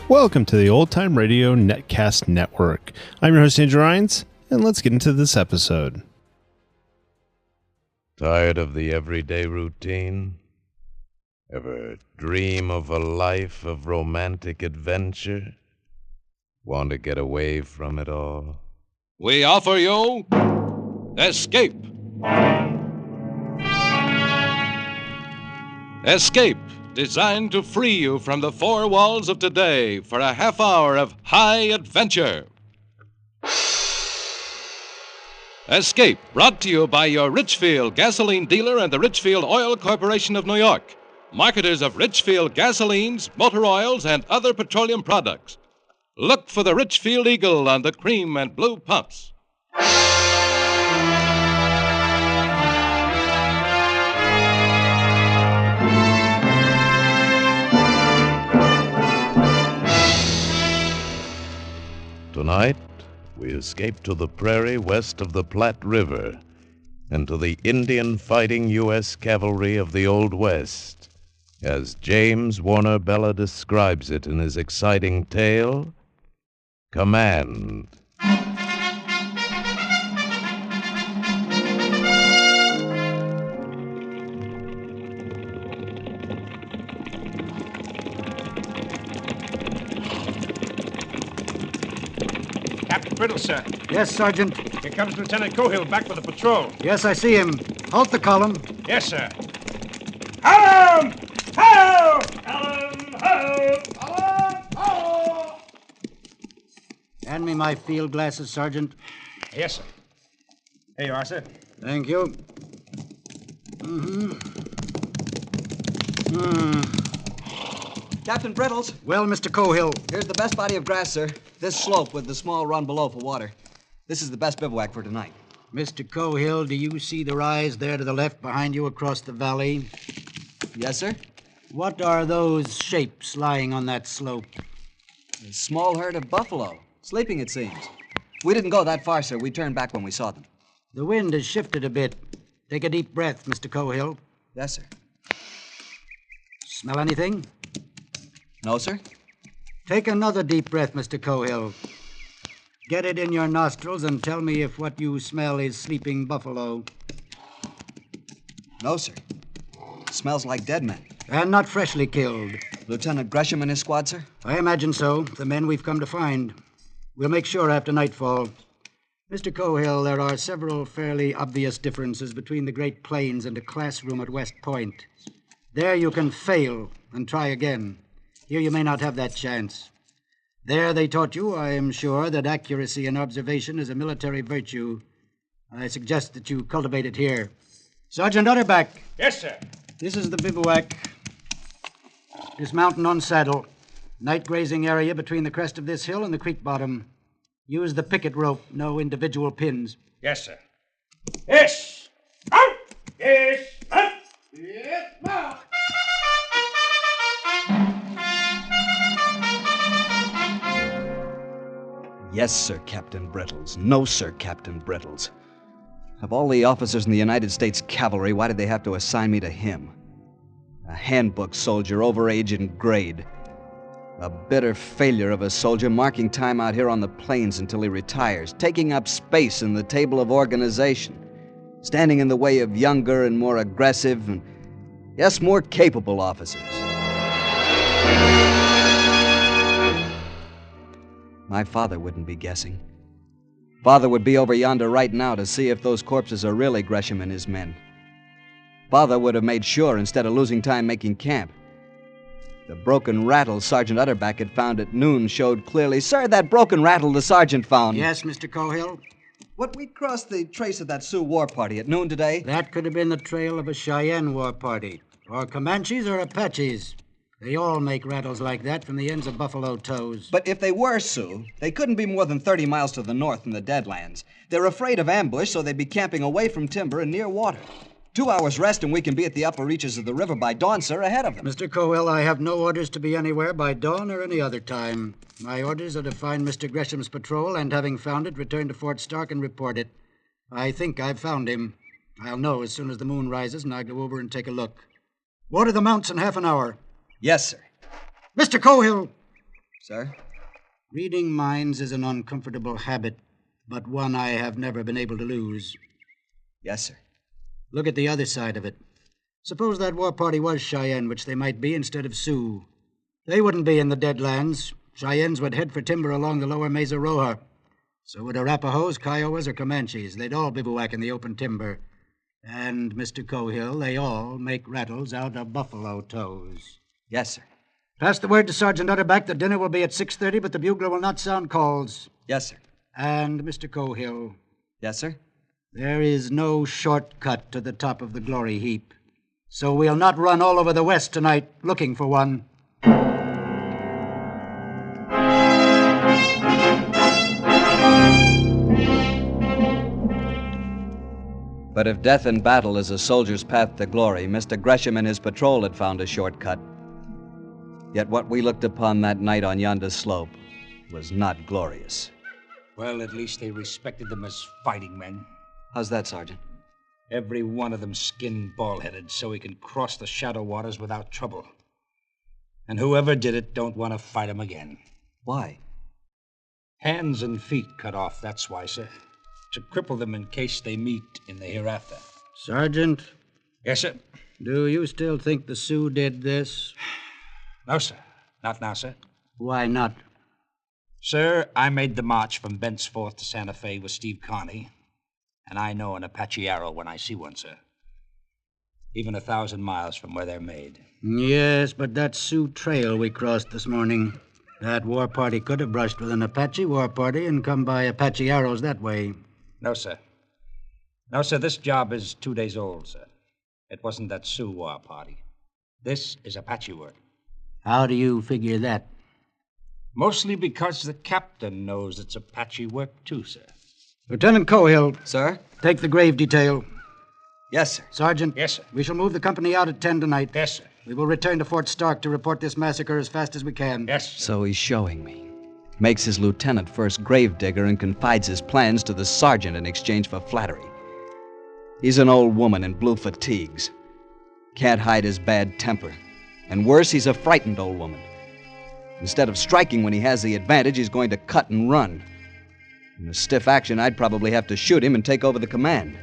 Welcome to the Old Time Radio Netcast Network. I'm your host, Andrew Rhynes, and let's get into this episode. Tired of the everyday routine? Ever dream of a life of romantic adventure? Want to get away from it all? We offer you Escape. Escape, designed to free you from the four walls of today for a half hour of high adventure. Escape, brought to you by your Richfield gasoline dealer and the Richfield Oil Corporation of New York, marketers of Richfield gasolines, motor oils, and other petroleum products. Look for the Richfield Eagle on the cream and blue pumps. Tonight, we escape to the prairie west of the Platte River and to the Indian fighting U.S. cavalry of the Old West, as James Warner Bellah describes it in his exciting tale, Command. Captain Brittles, sir. Yes, Sergeant. Here comes Lieutenant Cohill back with a patrol. Yes, I see him. Halt the column. Yes, sir. Column! Ho! Column! Ho! Column! Ho! Hand me my field glasses, Sergeant. Yes, sir. Here you are, sir. Thank you. Captain Brittles, Well, Mr. Cohill, here's the best body of grass, sir. This slope with the small run below for water. This is the best bivouac for tonight. Mr. Cohill, do you see the rise there to the left behind you across the valley? Yes, sir? What are those shapes lying on that slope? A small herd of buffalo. Sleeping, it seems. We didn't go that far, sir. We turned back when we saw them. The wind has shifted a bit. Take a deep breath, Mr. Cohill. Yes, sir. Smell anything? No, sir? Take another deep breath, Mr. Cohill. Get it in your nostrils and tell me if what you smell is sleeping buffalo. No, sir. Smells like dead men. And not freshly killed. Lieutenant Gresham and his squad, sir? I imagine so. The men we've come to find. We'll make sure after nightfall. Mr. Cohill, there are several fairly obvious differences between the Great Plains and a classroom at West Point. There you can fail and try again. Here you may not have that chance. There they taught you, I am sure, that accuracy in observation is a military virtue. I suggest that you cultivate it here. Sergeant Utterback. Yes, sir. This is the bivouac. Dismount and unsaddle. Night grazing area between the crest of this hill and the creek bottom. Use the picket rope, no individual pins. Yes, sir. Yes! Out! Yes! Out! Yes, ma'am! Yes, sir, Captain Brittles. No, sir, Captain Brittles. Of all the officers in the United States Cavalry, why did they have to assign me to him? A handbook soldier, over age and grade. A bitter failure of a soldier, marking time out here on the plains until he retires, taking up space in the table of organization, standing in the way of younger and more aggressive and, yes, more capable officers. My father wouldn't be guessing. Father would be over yonder right now to see if those corpses are really Gresham and his men. Father would have made sure instead of losing time making camp. The broken rattle Sergeant Utterback had found at noon showed clearly. Sir, that broken rattle the sergeant found. Yes, Mr. Cohill? What, we crossed the trace of that Sioux war party at noon today? That could have been the trail of a Cheyenne war party. Or Comanches or Apaches. They all make rattles like that from the ends of buffalo toes. But if they were Sioux, they couldn't be more than 30 miles to the north in the Deadlands. They're afraid of ambush, so they'd be camping away from timber and near water. 2 hours rest and we can be at the upper reaches of the river by dawn, sir, ahead of them. Mr. Cohill, I have no orders to be anywhere by dawn or any other time. My orders are to find Mr. Gresham's patrol and, having found it, return to Fort Stark and report it. I think I've found him. I'll know as soon as the moon rises and I go over and take a look. Water the mounts in half an hour. Yes, sir. Mr. Cohill, Sir? Reading minds is an uncomfortable habit, but one I have never been able to lose. Yes, sir. Look at the other side of it. Suppose that war party was Cheyenne, which they might be instead of Sioux. They wouldn't be in the Deadlands. Cheyennes would head for timber along the lower Mesa Roja. So would Arapahoes, Kiowas, or Comanches. They'd all bivouac in the open timber. And, Mr. Cohill, they all make rattles out of buffalo toes. Yes, sir. Pass the word to Sergeant Utterback that dinner will be at 6:30, but the bugler will not sound calls. Yes, sir. And, Mr. Cohill, Yes, sir. there is no shortcut to the top of the glory heap. So we'll not run all over the West tonight looking for one. But if death in battle is a soldier's path to glory, Mr. Gresham and his patrol had found a shortcut. Yet what we looked upon that night on yonder slope was not glorious. Well, at least they respected them as fighting men. How's that, Sergeant? Every one of them skinned bald-headed so he can cross the shadow waters without trouble. And whoever did it don't want to fight him again. Why? Hands and feet cut off, that's why, sir. To cripple them in case they meet in the hereafter. Sergeant, Yes, sir. do you still think the Sioux did this? No, sir. Not now, sir. Why not? Sir, I made the march from Bent's Fort to Santa Fe with Steve Carney, and I know an Apache arrow when I see one, sir. Even 1,000 miles from where they're made. Yes, but that Sioux trail we crossed this morning, that war party could have brushed with an Apache war party and come by Apache arrows that way. No, sir. No, sir, this job is 2 days old, sir. It wasn't that Sioux war party. This is Apache work. How do you figure that? Mostly because the captain knows it's Apache work, too, sir. Lieutenant Cohill, Sir? take the grave detail. Yes, sir. Sergeant. Yes, sir. We shall move the company out at 10 tonight. Yes, sir. We will return to Fort Stark to report this massacre as fast as we can. Yes, sir. So he's showing me. Makes his lieutenant first gravedigger and confides his plans to the sergeant in exchange for flattery. He's an old woman in blue fatigues. Can't hide his bad temper. And worse, he's a frightened old woman. Instead of striking when he has the advantage, he's going to cut and run. In a stiff action, I'd probably have to shoot him and take over the command.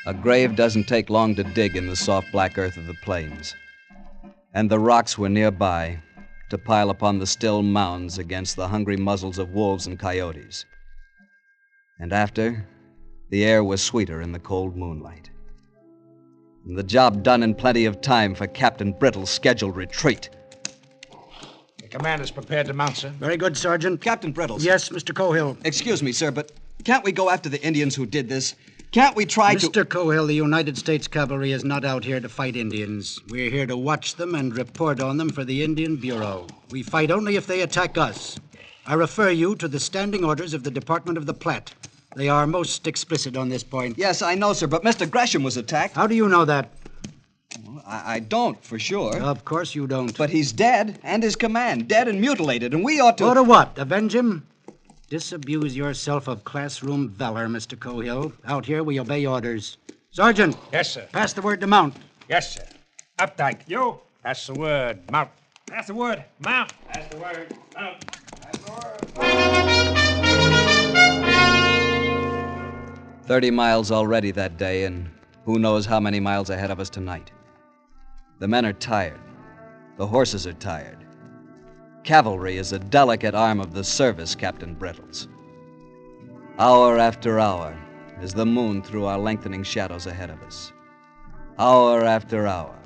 A grave doesn't take long to dig in the soft black earth of the plains. And the rocks were nearby to pile upon the still mounds against the hungry muzzles of wolves and coyotes. And after, the air was sweeter in the cold moonlight. And the job done in plenty of time for Captain Brittles' scheduled retreat. The commander's prepared to mount, sir. Very good, Sergeant. Captain Brittles. Yes, Mr. Cohill. Excuse me, sir, but can't we go after the Indians who did this? Can't we try to... Mr. Cohill, the United States Cavalry is not out here to fight Indians. We're here to watch them and report on them for the Indian Bureau. We fight only if they attack us. I refer you to the standing orders of the Department of the Platte. They are most explicit on this point. Yes, I know, sir, but Mr. Gresham was attacked. How do you know that? Well, I don't, for sure. Of course you don't. But he's dead, and his command, dead and mutilated, and we ought to... Go to what? Avenge him? Disabuse yourself of classroom valor, Mr. Cohill. Out here, we obey orders. Sergeant! Yes, sir. Pass the word to mount. Yes, sir. Opdyke. You. Pass the word. Mount. Pass the word. Mount. Pass the word. Mount. Pass the word. 30 miles already that day, and who knows how many miles ahead of us tonight. The men are tired. The horses are tired. Cavalry is a delicate arm of the service, Captain Brittles. Hour after hour, as the moon threw our lengthening shadows ahead of us. Hour after hour.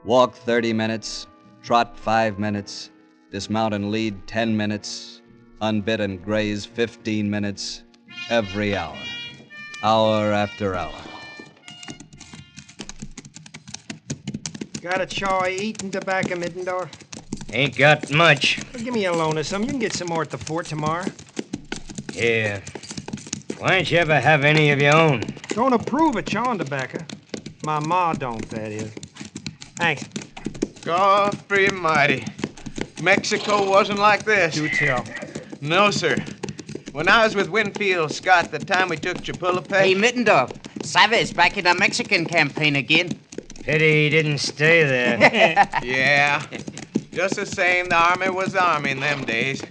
Walk 30 minutes, trot 5 minutes, dismount and lead 10 minutes, unbit and graze 15 minutes, every hour. Hour after hour. Got a chaw of eating tobacco, Mittendorf? Ain't got much. Well, give me a loan of some. You can get some more at the fort tomorrow. Yeah. Why don't you ever have any of your own? Don't approve of chawing tobacco. My ma don't, that is. Thanks. God free mighty. Mexico wasn't like this. Do tell. No, sir. When I was with Winfield Scott the time we took Chapultepec... Hey, Mittendorf, Savage back in the Mexican campaign again. Pity he didn't stay there. Yeah. Just the same, the army was the army in them days.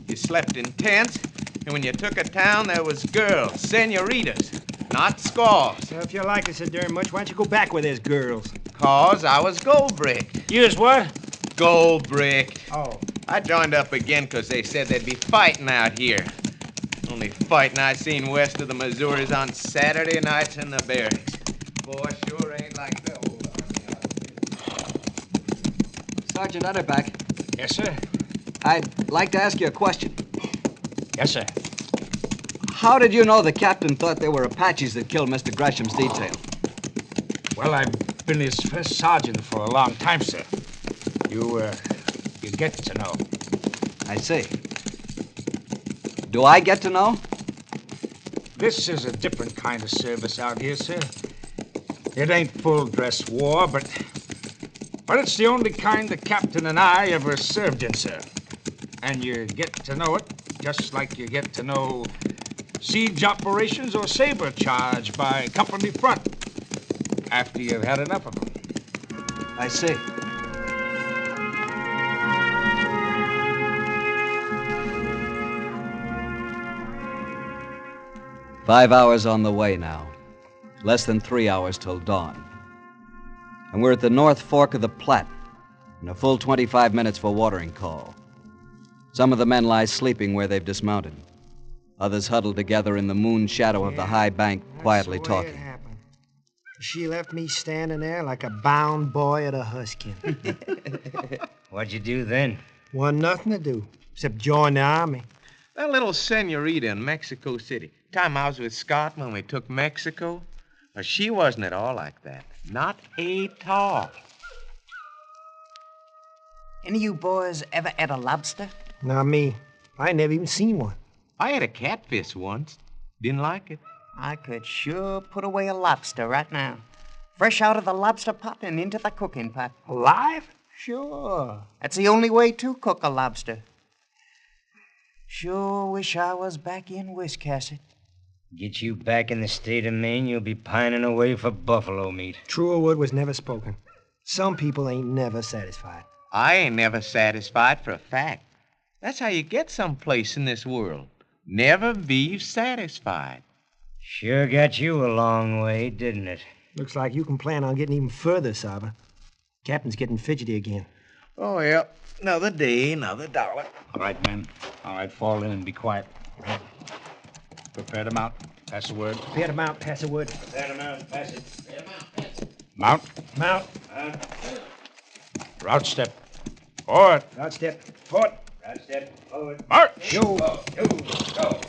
You slept in tents, and when you took a town, there was girls, senoritas, not squaws. So if you like us so darn much, why don't you go back where there's girls? 'Cause I was gold-bricked. You was what? Gold-bricked. Oh. I joined up again 'cause they said there'd be fighting out here. Only fighting I seen west of the Missouris on Saturday nights in the barracks. Boy, sure ain't like the old army. Sergeant Utterback. Yes, sir. I'd like to ask you a question. Yes, sir. How did you know the captain thought they were Apaches that killed Mr. Gresham's detail? Well, I've been his first sergeant for a long time, sir. You get to know. I see. Do I get to know? This is a different kind of service out here, sir. It ain't full-dress war, but it's the only kind the captain and I ever served in, sir. And you get to know it just like you get to know siege operations or saber charge by company front after you've had enough of them. I see. "5 hours on the way now. Less than 3 hours till dawn. And we're at the North Fork of the Platte, and a full 25 minutes for watering call. Some of the men lie sleeping where they've dismounted. Others huddled together in the moon shadow of the high bank, quietly That's the way talking. it happened. She left me standing there like a bound boy at a husking. What'd you do then? Wasn't nothing to do except join the army. That little senorita in Mexico City. Time I was with Scott when we took Mexico. Well, she wasn't at all like that. Not at all. Any of you boys ever ate a lobster? Not me. I never even seen one. I had a catfish once. Didn't like it. I could sure put away a lobster right now. Fresh out of the lobster pot and into the cooking pot. Alive? Sure. That's the only way to cook a lobster. Sure wish I was back in Wiscasset. Get you back in the state of Maine, you'll be pining away for buffalo meat. Truer word was never spoken. Some people ain't never satisfied. I ain't never satisfied for a fact. That's how you get someplace in this world. Never be satisfied. Sure got you a long way, didn't it? Looks like you can plan on getting even further, Saba. Captain's getting fidgety again. Oh, yeah. Another day, another dollar. All right, men. All right, fall in and be quiet. Prepare to mount. Pass the word. Prepare to mount. Pass the word. Prepare to mount. Pass it. Prepare to mount. Pass it. Mount. Mount. Route step. Forward. Route step. Forward. Route step. Forward. March. Go. Go. Go.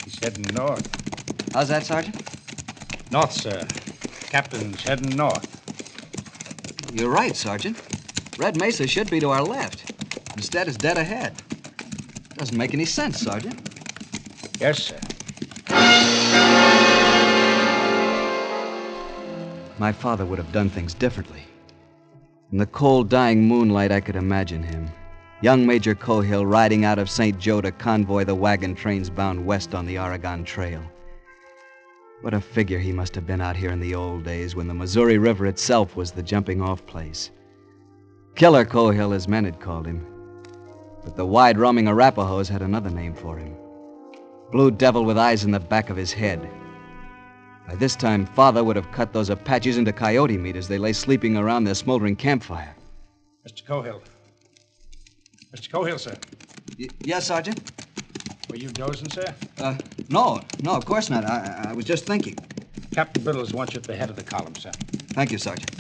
He's heading north. How's that, Sergeant? North, sir. Captain's heading north. You're right, Sergeant. Red Mesa should be to our left. Instead, it's dead ahead. Doesn't make any sense, Sergeant. Yes, sir. My father would have done things differently. In the cold, dying moonlight, I could imagine him. Young Major Cohill riding out of St. Joe to convoy the wagon trains bound west on the Oregon Trail. What a figure he must have been out here in the old days when the Missouri River itself was the jumping-off place. Killer Cohill, as men had called him. But the wide-roaming Arapahoes had another name for him. Blue Devil with eyes in the back of his head. By this time, Father would have cut those Apaches into coyote meat as they lay sleeping around their smoldering campfire. Mr. Cohill. Mr. Cohill, sir. Yes, Sergeant? Were you dozing, sir? No, of course not. I was just thinking. Captain Brittles wants you at the head of the column, sir. Thank you, Sergeant.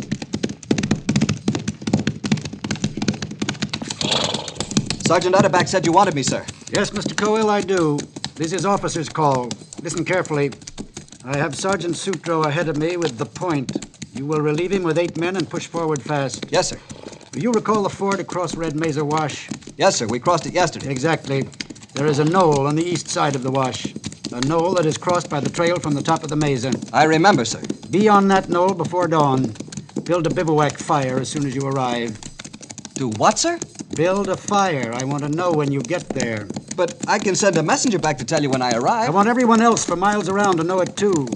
Sergeant Utterback said you wanted me, sir. Yes, Mr. Cohill, I do. This is officer's call. Listen carefully. I have Sergeant Sutro ahead of me with the point. You will relieve him with 8 men and push forward fast. Yes, sir. Do you recall the ford across Red Mesa Wash? Yes, sir. We crossed it yesterday. Exactly. There is a knoll on the east side of the wash. A knoll that is crossed by the trail from the top of the mesa. I remember, sir. Be on that knoll before dawn. Build a bivouac fire as soon as you arrive. Do what, sir? Build a fire. I want to know when you get there. But I can send a messenger back to tell you when I arrive. I want everyone else for miles around to know it, too.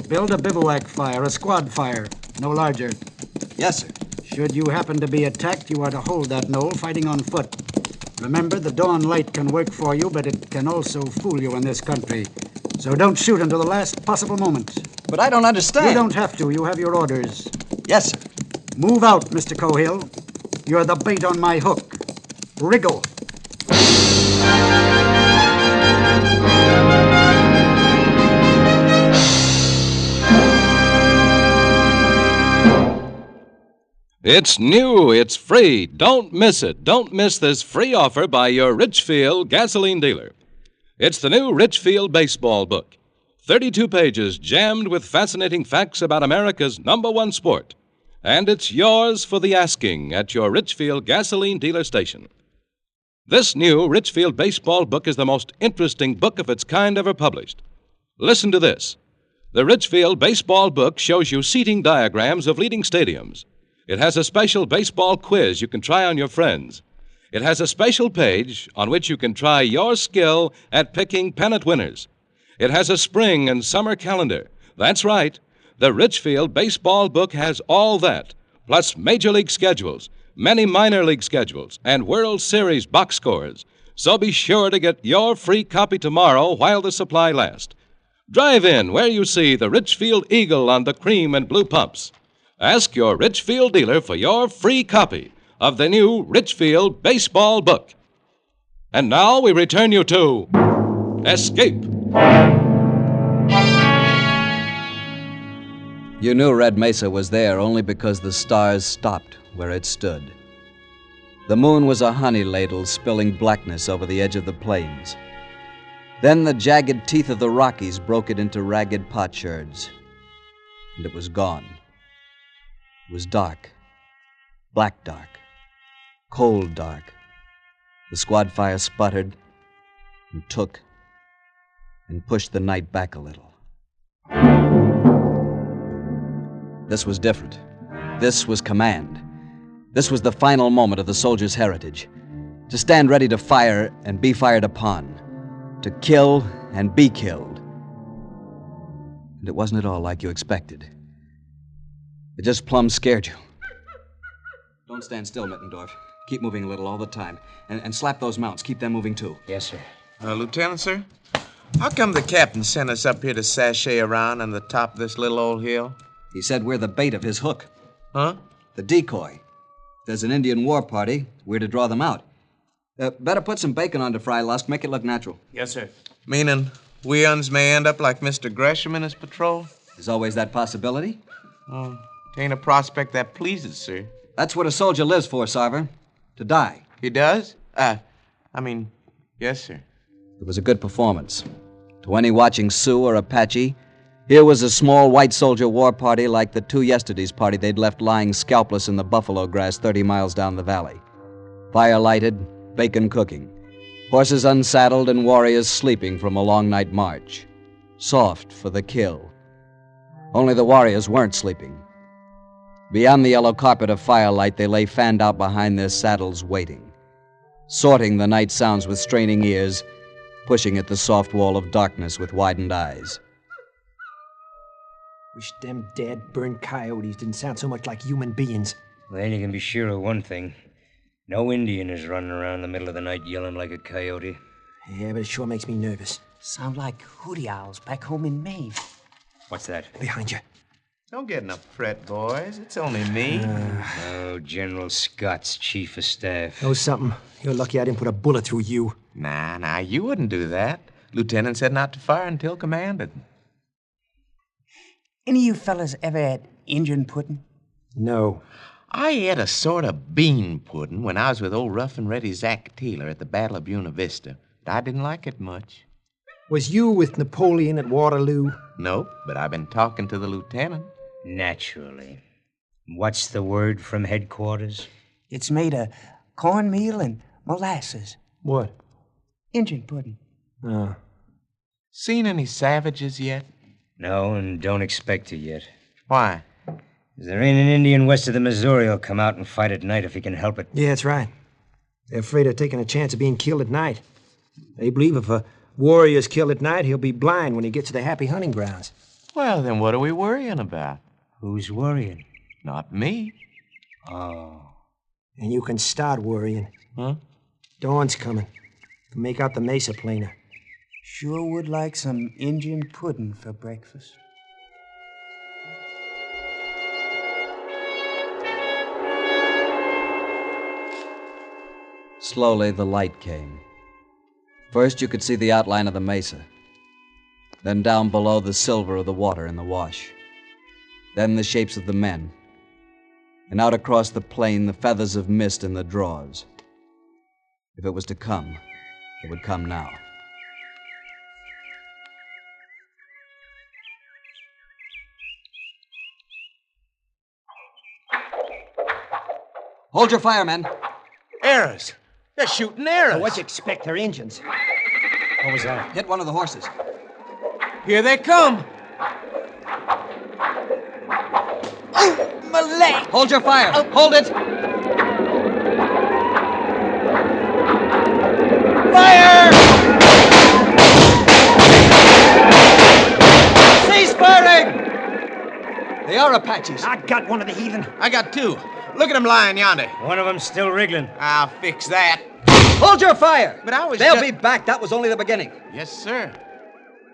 Build a bivouac fire, a squad fire. No larger. Yes, sir. Should you happen to be attacked, you are to hold that knoll, fighting on foot. Remember, the dawn light can work for you, but it can also fool you in this country. So don't shoot until the last possible moment. But I don't understand. You don't have to. You have your orders. Yes, sir. Move out, Mr. Cohill. You're the bait on my hook. Wriggle. It's new, it's free. Don't miss it. Don't miss this free offer by your Richfield gasoline dealer. It's the new Richfield baseball book. 32 pages jammed with fascinating facts about America's #1 sport. And it's yours for the asking at your Richfield gasoline dealer station. This new Richfield baseball book is the most interesting book of its kind ever published. Listen to this. The Richfield baseball book shows you seating diagrams of leading stadiums. It has a special baseball quiz you can try on your friends. It has a special page on which you can try your skill at picking pennant winners. It has a spring and summer calendar. That's right. The Richfield baseball book has all that, plus major league schedules, many minor league schedules, and World Series box scores. So be sure to get your free copy tomorrow while the supply lasts. Drive in where you see the Richfield Eagle on the cream and blue pumps. Ask your Richfield dealer for your free copy of the new Richfield baseball book. And now we return you to Escape. You knew Red Mesa was there only because the stars stopped where it stood. The moon was a honey ladle spilling blackness over the edge of the plains. Then the jagged teeth of the Rockies broke it into ragged potsherds. And it was gone. It was dark. Black dark. Cold dark. The squad fire sputtered and took and pushed the night back a little. This was different. This was command. This was the final moment of the soldier's heritage. To stand ready to fire and be fired upon. To kill and be killed. And it wasn't at all like you expected. It just plumb scared you. Don't stand still, Mittendorf. Keep moving a little all the time. And slap those mounts. Keep them moving, too. Yes, sir. Lieutenant, sir? How come the captain sent us up here to sashay around on the top of this little old hill? He said we're the bait of his hook. Huh? The decoy. If there's an Indian war party, we're to draw them out. Better put some bacon on to fry, Lusk. Make it look natural. Yes, sir. Meaning we uns may end up like Mr. Gresham in his patrol? There's always that possibility. Oh, it ain't a prospect that pleases, sir. That's what a soldier lives for, Sarver. To die. He does? Yes, sir. It was a good performance. To any watching Sioux or Apache, here was a small white soldier war party like the two yesterday's party they'd left lying scalpless in the buffalo grass 30 miles down the valley. Fire lighted, bacon cooking. Horses unsaddled and warriors sleeping from a long night march. Soft for the kill. Only the warriors weren't sleeping. Beyond the yellow carpet of firelight, they lay fanned out behind their saddles waiting. Sorting the night sounds with straining ears, pushing at the soft wall of darkness with widened eyes. Wish them dead, burned coyotes didn't sound so much like human beings. Well, you can be sure of one thing. No Indian is running around in the middle of the night yelling like a coyote. Yeah, but it sure makes me nervous. Sound like hooty owls back home in Maine. What's that? Behind you. Don't get in a fret, boys. It's only me. Oh, General Scott's chief of staff. Know something? You're lucky I didn't put a bullet through you. Nah, you wouldn't do that. Lieutenant said not to fire until commanded. Any of you fellas ever had Injun pudding? No. I ate a sort of bean pudding when I was with old Rough and Ready Zach Taylor at the Battle of Buena Vista, but I didn't like it much. Was you with Napoleon at Waterloo? Nope, but I've been talking to the lieutenant. Naturally. What's the word from headquarters? It's made of cornmeal and molasses. What? Injun pudding. Oh. Seen any savages yet? No, and don't expect to yet. Why? 'Cause there ain't an Indian west of the Missouri who'll come out and fight at night if he can help it. Yeah, that's right. They're afraid of taking a chance of being killed at night. They believe if a warrior's killed at night, he'll be blind when he gets to the happy hunting grounds. Well, then what are we worrying about? Who's worrying? Not me. Oh. And you can start worrying. Huh? Dawn's coming. Can make out the mesa plainer. Sure would like some Indian pudding for breakfast. Slowly, the light came. First, you could see the outline of the mesa. Then down below, the silver of the water in the wash. Then the shapes of the men. And out across the plain, the feathers of mist in the draws. If it was to come, it would come now. Hold your fire, men. Arrows. They're shooting arrows. What you expect? They're Injuns. What was that? Hit one of the horses. Here they come. Oh, my leg! Hold your fire. Hold it. Fire! Cease firing! They are Apaches. I got one of the heathen. I got two. Look at them lying yonder. One of them's still wriggling. I'll fix that. Hold your fire! But I was They'll just... be back. That was only the beginning. Yes, sir.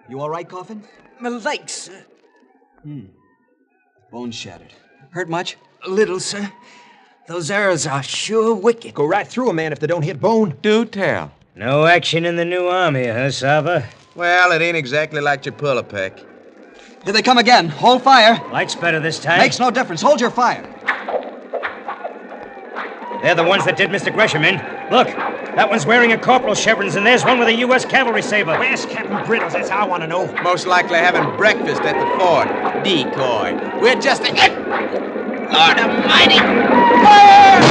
You all right, Coffin? My leg, sir. Bone shattered. Hurt much? A little, sir. Those arrows are sure wicked. Go right through a man if they don't hit bone. Do tell. No action in the new army, huh, Sava? Well, it ain't exactly like Chapultepec. Here they come again. Hold fire. Light's better this time. Makes no difference. Hold your fire. They're the ones that did Mr. Gresham in. Look, that one's wearing a corporal's chevrons, and there's one with a U.S. cavalry saber. Where's Captain Brittles? That's how I want to know. Most likely having breakfast at the fort. Decoy. We're just a... Lord Almighty! Fire!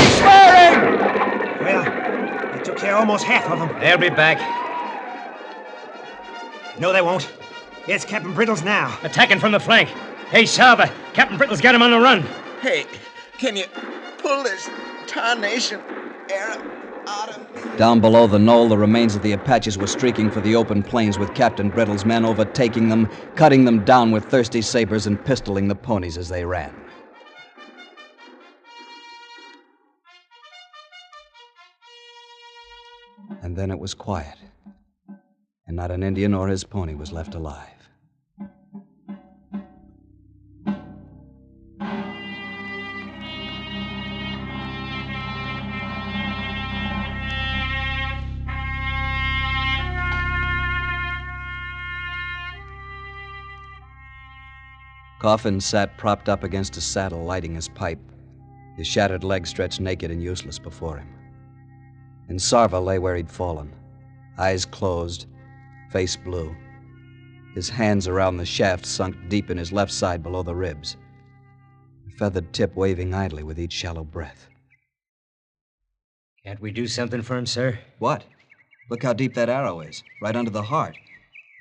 He's firing! Well, they took care of almost half of them. They'll be back. No, they won't. It's Captain Brittles now. Attacking from the flank. Hey, Sava, Captain Brittles got him on the run. Hey, can you pull this tarnation arrow out of me? Down below the knoll, the remains of the Apaches were streaking for the open plains with Captain Brittles' men overtaking them, cutting them down with thirsty sabers and pistoling the ponies as they ran. And then it was quiet, and not an Indian or his pony was left alive. Coffin sat propped up against a saddle, lighting his pipe, his shattered leg stretched naked and useless before him. And Sarva lay where he'd fallen, eyes closed, face blue, his hands around the shaft sunk deep in his left side below the ribs, the feathered tip waving idly with each shallow breath. Can't we do something for him, sir? What? Look how deep that arrow is, right under the heart.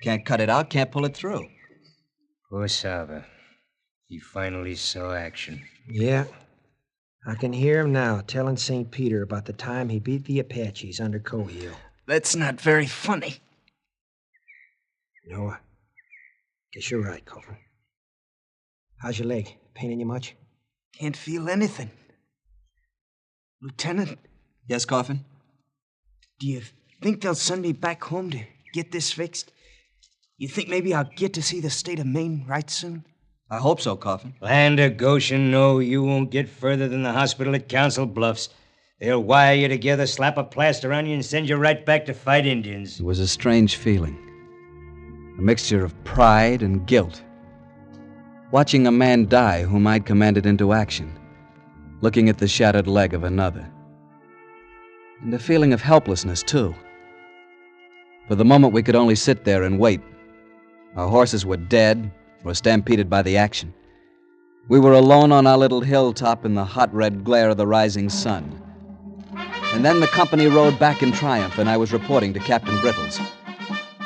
Can't cut it out, can't pull it through. Poor Sava. He finally saw action. Yeah. I can hear him now telling St. Peter about the time he beat the Apaches under Cohill. That's not very funny. No, I guess you're right, Coffin. How's your leg? Paining you much? Can't feel anything. Lieutenant? Yes, Coffin? Do you think they'll send me back home to get this fixed? You think maybe I'll get to see the state of Maine right soon? I hope so, Coffin. Land of Goshen, no, you won't get further than the hospital at Council Bluffs. They'll wire you together, slap a plaster on you, and send you right back to fight Indians. It was a strange feeling. A mixture of pride and guilt. Watching a man die whom I'd commanded into action. Looking at the shattered leg of another. And a feeling of helplessness, too. For the moment, we could only sit there and wait. Our horses were dead or stampeded by the action. We were alone on our little hilltop in the hot red glare of the rising sun. And then the company rode back in triumph, and I was reporting to Captain Brittles.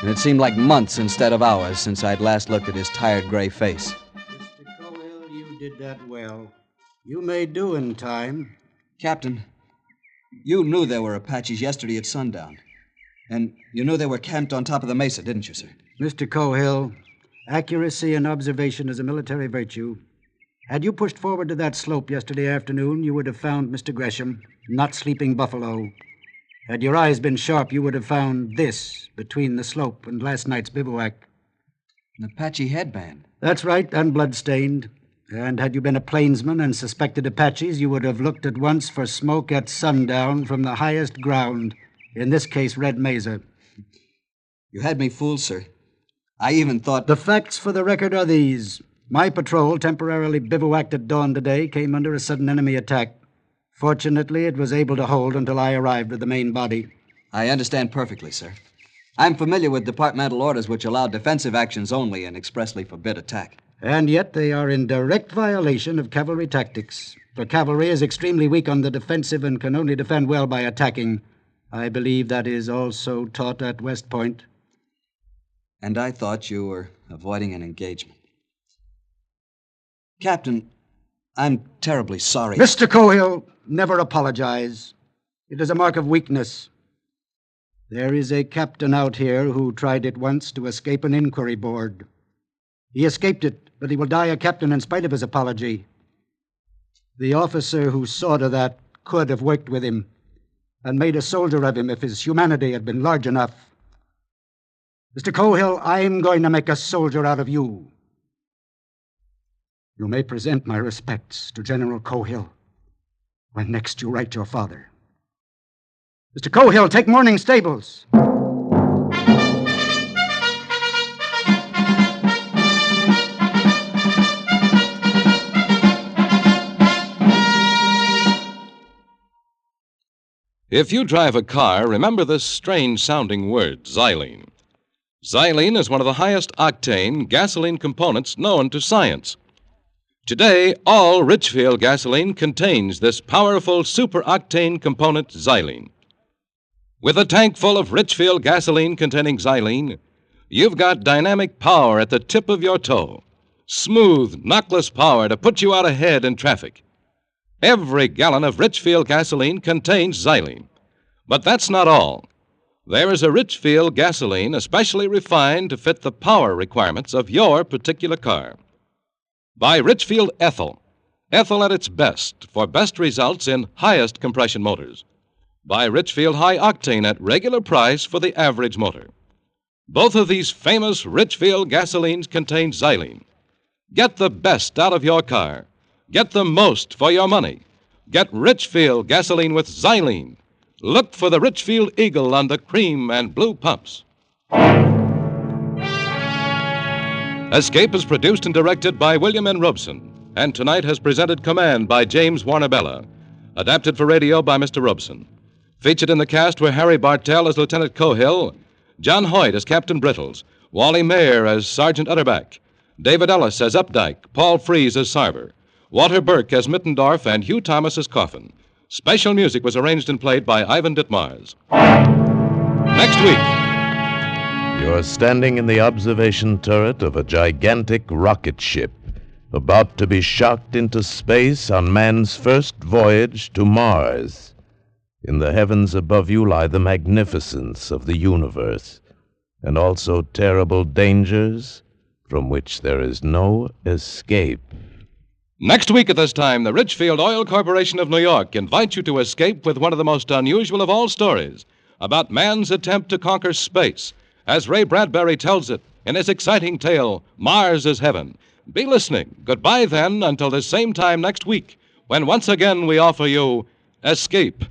and it seemed like months instead of hours since I'd last looked at his tired gray face. Mr. Cohill, you did that well. You may do in time. Captain, you knew there were Apaches yesterday at sundown. And you knew they were camped on top of the mesa, didn't you, sir? Mr. Cohill, accuracy in observation is a military virtue. Had you pushed forward to that slope yesterday afternoon, you would have found Mr. Gresham, not sleeping buffalo. Had your eyes been sharp, you would have found this between the slope and last night's bivouac. An Apache headband. That's right, and blood-stained. And had you been a plainsman and suspected Apaches, you would have looked at once for smoke at sundown from the highest ground, in this case, Red Mesa. You had me fooled, sir. I even thought... The facts for the record are these. My patrol, temporarily bivouacked at dawn today, came under a sudden enemy attack. Fortunately, it was able to hold until I arrived with the main body. I understand perfectly, sir. I'm familiar with departmental orders which allow defensive actions only and expressly forbid attack. And yet they are in direct violation of cavalry tactics. For cavalry is extremely weak on the defensive and can only defend well by attacking. I believe that is also taught at West Point. And I thought you were avoiding an engagement. Captain, I'm terribly sorry. Mr. Cohill, never apologize. It is a mark of weakness. There is a captain out here who tried it once to escape an inquiry board. He escaped it, but he will die a captain in spite of his apology. The officer who saw to that could have worked with him and made a soldier of him if his humanity had been large enough. Mr. Cohill, I'm going to make a soldier out of you. You may present my respects to General Cohill when next you write your father. Mr. Cohill, take morning stables. If you drive a car, remember this strange-sounding word, xylene. Xylene is one of the highest octane gasoline components known to science. Today, all Richfield gasoline contains this powerful super-octane component, xylene. With a tank full of Richfield gasoline containing xylene, you've got dynamic power at the tip of your toe. Smooth, knockless power to put you out ahead in traffic. Every gallon of Richfield gasoline contains xylene. But that's not all. There is a Richfield gasoline especially refined to fit the power requirements of your particular car. Buy Richfield Ethyl. Ethyl at its best for best results in highest compression motors. Buy Richfield High Octane at regular price for the average motor. Both of these famous Richfield gasolines contain xylene. Get the best out of your car. Get the most for your money. Get Richfield gasoline with xylene. Look for the Richfield Eagle on the cream and blue pumps. Escape is produced and directed by William N. Robson, and tonight has presented Command by James Warner Bellah. Adapted for radio by Mr. Robson. Featured in the cast were Harry Bartell as Lieutenant Cohill, John Hoyt as Captain Brittles, Wally Maher as Sergeant Utterback, David Ellis as Opdyke, Paul Frees as Sarver, Walter Burke as Mittendorf, and Hugh Thomas as Coffin. Special music was arranged and played by Ivan Ditmars. Next week. You're standing in the observation turret of a gigantic rocket ship, about to be shocked into space on man's first voyage to Mars. In the heavens above you lie the magnificence of the universe, and also terrible dangers from which there is no escape. Next week at this time, the Richfield Oil Corporation of New York invites you to escape with one of the most unusual of all stories about man's attempt to conquer space, as Ray Bradbury tells it in his exciting tale, Mars is Heaven. Be listening. Goodbye, then, until this same time next week, when once again we offer you Escape.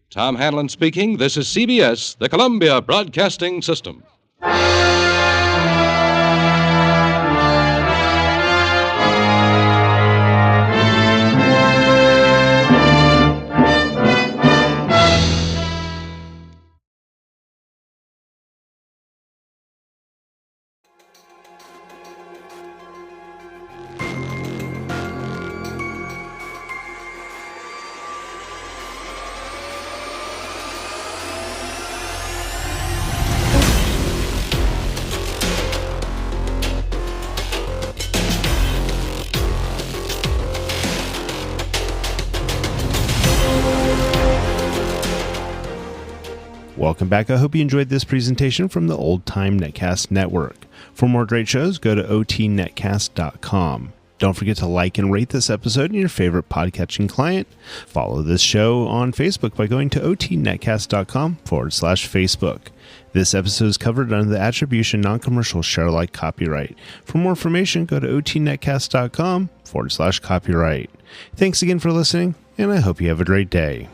Tom Hanlon speaking. This is CBS, the Columbia Broadcasting System. Welcome back. I hope you enjoyed this presentation from the Old Time Netcast Network. For more great shows, go to otnetcast.com. Don't forget to like and rate this episode in your favorite podcatching client. Follow this show on Facebook by going to otnetcast.com/Facebook. This episode is covered under the Attribution Non-Commercial Share-alike copyright. For more information, go to otnetcast.com/copyright. Thanks again for listening, and I hope you have a great day.